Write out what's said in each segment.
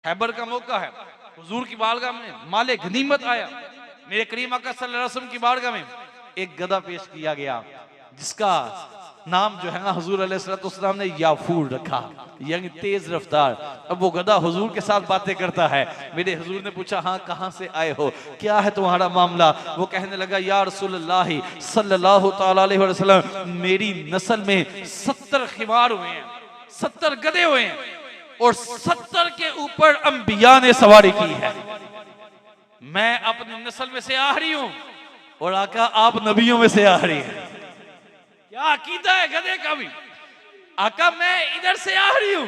खैबर का मौका है, हुजूर की बारगाह में माले गनीमत आया, मेरे करीम आका सल्लल्लाहु अलैहि वसल्लम की बारगाह में एक गधा पेश किया गया जिसका नाम जो है ना हुजूर अलैहिस्सलाम ने याफूर रखा, यानी तेज रफ्तार। अब वो गधा हुजूर के साथ बातें करता है। मेरे हुजूर ने पूछा, हाँ कहाँ से आए हो, क्या है तुम्हारा मामला? वो कहने लगा, या रसूलुल्लाह सल्लल्लाहु तआला अलैहि वसल्लम, मेरी नस्ल में 70 खिमार हुए हैं, 70 गधे हुए हैं और 70 के ऊपर अंबिया ने सवारी की है। मैं अपनी नस्ल में से आखिरी हूं और आका आप नबियों में से आखिरी हैं। क्या अकीदा है गधे का भी? आका मैं इधर से आखिरी हूं,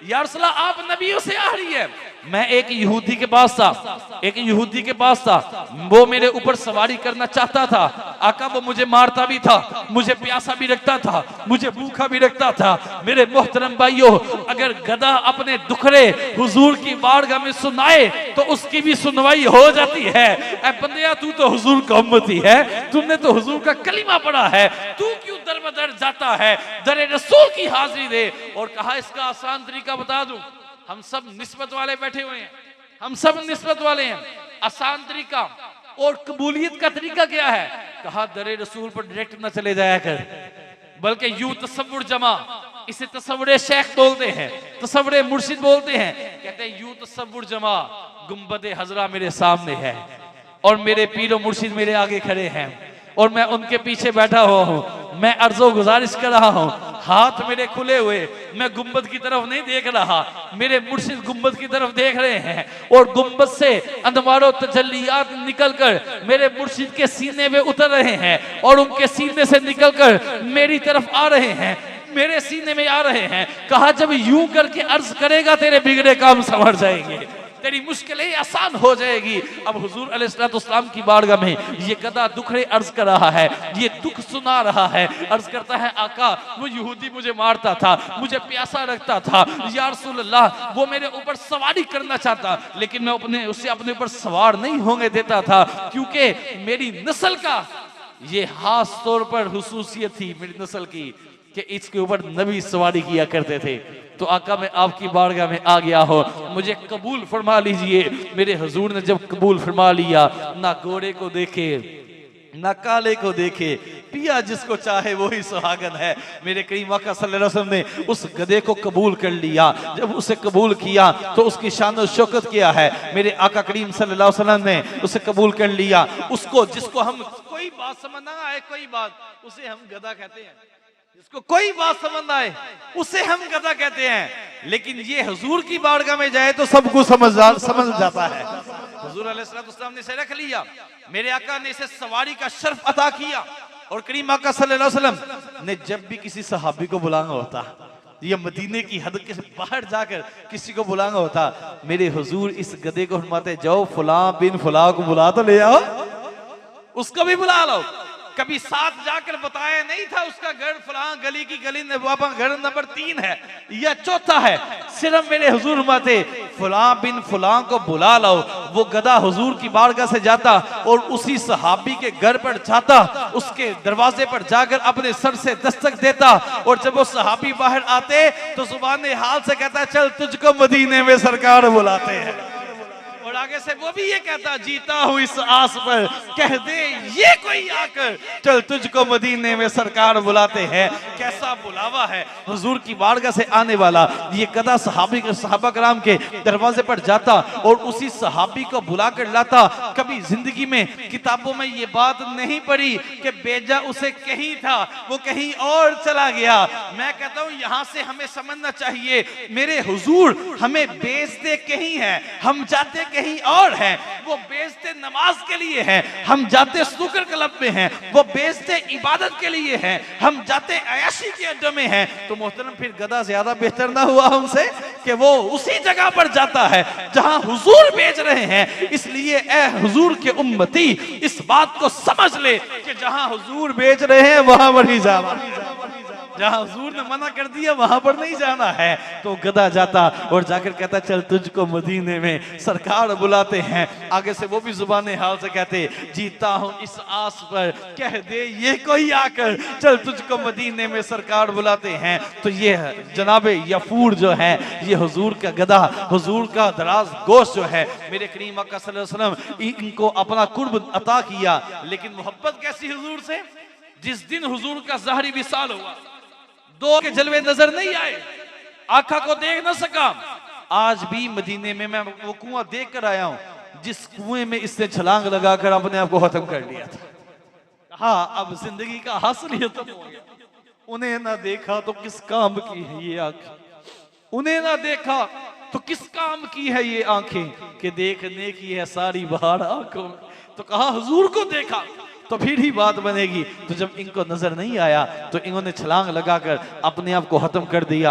या रसूल अल्लाह आप नबियों से आखिरी है। मैं एक यहूदी के पास था, एक यहूदी के पास था, वो मेरे ऊपर सवारी करना चाहता था। आका वो मुझे मारता भी था, मुझे प्यासा भी रखता था, मुझे भूखा भी रखता था। मेरे मोहतरम भाइयों, अगर गधा अपने दुखड़े हुजूर की बारगाह में सुनाए तो उसकी भी सुनवाई हो जाती है। ऐ बंदिया, तू तो हुजूर का उम्मती है, तुमने तो हुजूर का कलीमा पढ़ा है, तू क्यों दर बदर जाता है? दरे रसूल की हाजिरी दे। और कहा इसका आसान तरीका बता दूं, हम सब निस्बत वाले बैठे हुए हैं, हम सब निस्बत वाले हैं। आसान तरीका और कबूलियत का तरीका क्या है? कहा दरे रसूल पर डायरेक्ट न चले जाया कर, बल्कि यूं तसव्वुर जमा, इसे तसव्वुर शेख बोलते हैं, तसव्वुर मुर्शिद बोलते हैं। कहते हैं यूं तसव्वुर जमा, गुंबद हजरा मेरे सामने है और मेरे पीरो मुर्शिद मेरे आगे खड़े हैं और मैं उनके पीछे बैठा हुआ हूँ। मैं अर्जो गुजारिश कर रहा हूँ, हाथ मेरे खुले हुए, मैं गुंबद की तरफ नहीं देख रहा, मेरे मुर्शिद गुंबद की तरफ देख रहे हैं और गुंबद से अंदमारो तजल्लियात निकलकर मेरे मुर्शिद के सीने में उतर रहे हैं और उनके सीने से निकलकर मेरी तरफ आ रहे हैं, मेरे सीने में आ रहे हैं। कहा जब यूं करके अर्ज करेगा तेरे बिगड़े काम संवर जाएंगे, तेरी मुश्किलें आसान हो जाएगी। अब हुजूर अलैहिस्सलाम की बारगाह में ये गधा दुखड़े अर्ज कर रहा है, ये दुख सुना रहा है। अर्ज करता है, आका वो यहूदी मुझे मारता था, मुझे प्यासा रखता था, या रसूल अल्लाह वो मेरे ऊपर सवारी करना चाहता, लेकिन मैं उससे अपने ऊपर सवार नहीं होने देता था, क्योंकि मेरी नस्ल का ये खास तौर पर हुसूसियत थी मेरी नस्ल की कि इसके ऊपर नबी सवारी किया करते थे। तो आका मैं आपकी बारगाह में आ गया हो, मुझे कबूल फरमा लीजिए। मेरे हुजूर ने जब कबूल फरमा लिया, ना गोरे को देखे ना काले को देखे, पिया जिसको चाहे वही सुहागन है। मेरे करीम आका सल्लल्लाहु अलैहि वसल्लम ने उस गधे को कबूल कर लिया। जब उसे कबूल किया तो उसकी शान और शौकत किया है। मेरे आका करीम सल्लल्लाहु अलैहि वसल्लम ने उसे कबूल कर लिया। उसको जिसको हम कोई बात समझ ना आए, कोई बात, उसे हम गधा कहते हैं। जिसको कोई बात समझ ना आए उसे हम गधा कहते हैं। लेकिन ये हुजूर की बारगाह में जाए तो सब कुछ समझ जाता है। हुजूर अलैहिस्सलाम ने इसे रख लिया, मेरे आका ने इसे सवारी का शर्फ अता किया। और करीम आका सल्लल्लाहु अलैहि वसल्लम ने जब भी किसी सहाबी को बुलाना होता या मदीने की हद के बाहर जाकर किसी को बुलाना होता, मेरे हुजूर इस गधे को फरमाते, जाओ फलां बिन फलां को बुला तो ले आओ, उसको भी बुला लो। कभी साथ जाकर बताया नहीं था उसका घर फलां गली की गली घर नंबर 3 है या 4था है। सिर्फ मेरे हुजूर माते फलां बिन फलां को बुला लो। वो गधा हुजूर की बारगाह से जाता और उसी सहाबी के घर पर जाता, उसके दरवाजे पर जाकर अपने सर से दस्तक देता और जब वो सहाबी बाहर आते तो जुबान हाल से कहता, चल तुझको मदीने में सरकार बुलाते हैं। और आगे से वो भी ये कहता, जीता हूं इस आस पर, कह दे ये कोई आकर, चल तुझको मदीने में सरकार बुलाते हैं। कैसा बुलावा है हुजूर की बारगाह से आने वाला। ये गधा सहाबा कराम के दरवाजे पर जाता और उसी सहाबी को बुलाकर लाता। कभी जिंदगी में किताबों में ये बात नहीं पढ़ी कि बेजा उसे कहीं था, वो कहीं और चला गया। मैं कहता हूं यहां से हमें समझना चाहिए, मेरे हुजूर हमें बेचते कहीं है, हम जाते कहीं और है। वो बेचते नमाज के लिए है, हम जाते स्नूकर क्लब में हैं। वो बेचते इबादत के लिए हैं, हम जाते अयाशी के अड्डे में हैं। तो मोहतरम फिर गधा ज्यादा बेहतर ना हुआ हमसे कि वो उसी जगह पर जाता है जहां हुजूर बेच रहे हैं। इसलिए ए हुजूर के उम्मती इस बात को समझ ले कि जहां हुजूर बेच रहे हैं वहां पर ही जा, जहां हुजूर ने मना कर दिया वहां पर नहीं जाना है। तो गधा जाता और जाकर कहता चल तुझको मदीने में सरकार बुलाते हैं। आगे से वो भी जुबान हाल से कहते जीता हूं इस आस पर कह दे ये कोई आकर चल तुझको मदीने में सरकार बुलाते हैं। तो ये जनाबे यफूर जो है ये हुजूर का गधा, हुजूर का दराज गोश्त जो है मेरे करीम आका सल्लल्लाहु अलैहि वसल्लम इनको अपना कुर्ब अता किया। लेकिन मोहब्बत कैसी हुजूर से, जिस दिन हुजूर का ज़ाहरी विसाल हुआ, दो के जलवे नजर नहीं आए, आका को देख ना सका। आज भी मदीने में मैं वो कुआं देख कर आया हूं जिस कुएं में इसने छलांग लगाकर अपने आप को खत्म कर लिया था। हाँ, अब जिंदगी का हासिल ही खत्म हो गया। उन्हें ना देखा तो किस काम की है ये आंखें, उन्हें ना देखा तो किस काम की है ये आंखें कि देखने की है सारी बहार आंखों में। तो कहा हुजूर को देखा तो फिर ही बात बनेगी। तो जब इनको नजर नहीं आया तो इन्होंने छलांग लगाकर अपने आप को खत्म कर दिया।